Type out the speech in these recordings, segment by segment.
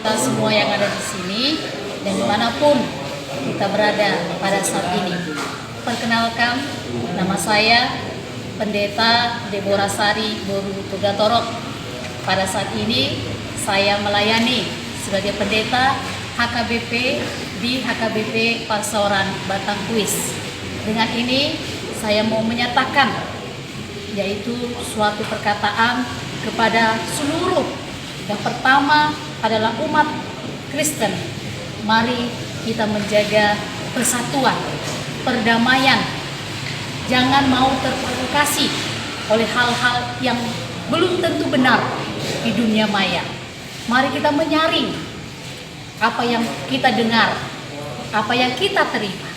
kita semua yang ada di sini dan dimanapun kita berada pada saat ini. Perkenalkan, nama saya Pendeta Deborah Sari Boru Tugatorok. Pada saat ini saya melayani sebagai pendeta HKBP di HKBP Pasaran Batang Kuis. Dengan ini saya mau menyatakan yaitu suatu perkataan kepada seluruh. Yang pertama adalah umat Kristen. Mari kita menjaga persatuan, perdamaian. Jangan mau terprovokasi oleh hal-hal yang belum tentu benar di dunia maya. Mari kita menyaring apa yang kita dengar, apa yang kita terima.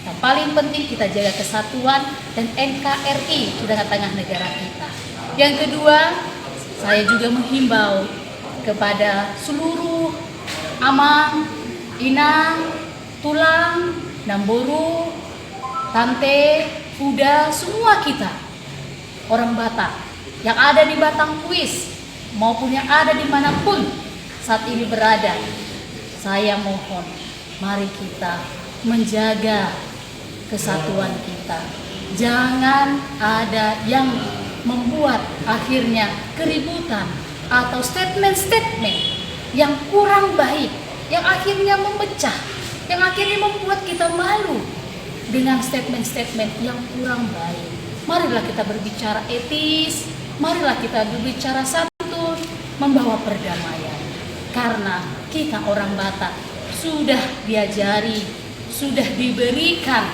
Yang paling penting kita jaga kesatuan dan NKRI di tengah-tengah negara kita. Yang kedua, saya juga menghimbau kepada seluruh amang, inang, tulang, namboru, tante, kuda, semua kita orang Batak yang ada di Batang Kuis maupun yang ada dimanapun saat ini berada. Saya mohon, mari kita menjaga kesatuan kita. Jangan ada yang membuat akhirnya keributan atau statement-statement yang kurang baik, yang akhirnya memecah, yang akhirnya membuat kita malu dengan statement-statement yang kurang baik. Marilah kita berbicara etis, marilah kita berbicara santun, membawa perdamaian. Karena kita orang Batak sudah diajari, sudah diberikan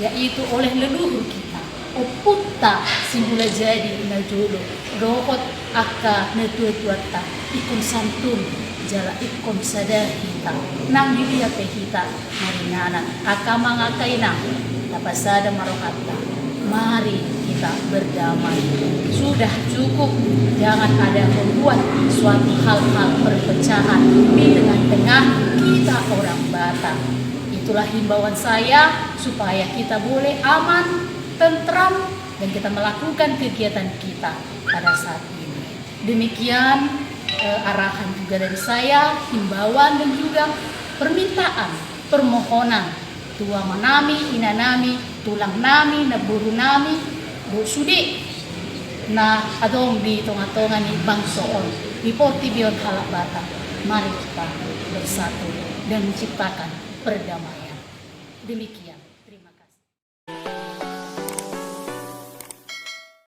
yaitu oleh leluhur kita. Oputta simbula jadi najolo, rohot akka netuatuata, ikon santun, jala ikon sadahita, nang dilihat hita, marinana, akka mangakaina, tapasada marokatta. Mari kita berdamai. Sudah cukup, jangan ada membuat suatu hal-hal perpecahan di tengah-tengah kita orang Batak. Itulah himbauan saya supaya kita boleh aman, tentram, dan kita melakukan kegiatan kita pada saat ini. Demikian arahan juga dari saya, himbauan dan juga permintaan, permohonan. Tua manami, ina nami, tulang nami, naburu nami, do sudi na adong di tonga-tonga ni bangsoon, di porti bion halak Batak. Mari kita bersatu dan menciptakan perdamaian. Demikian.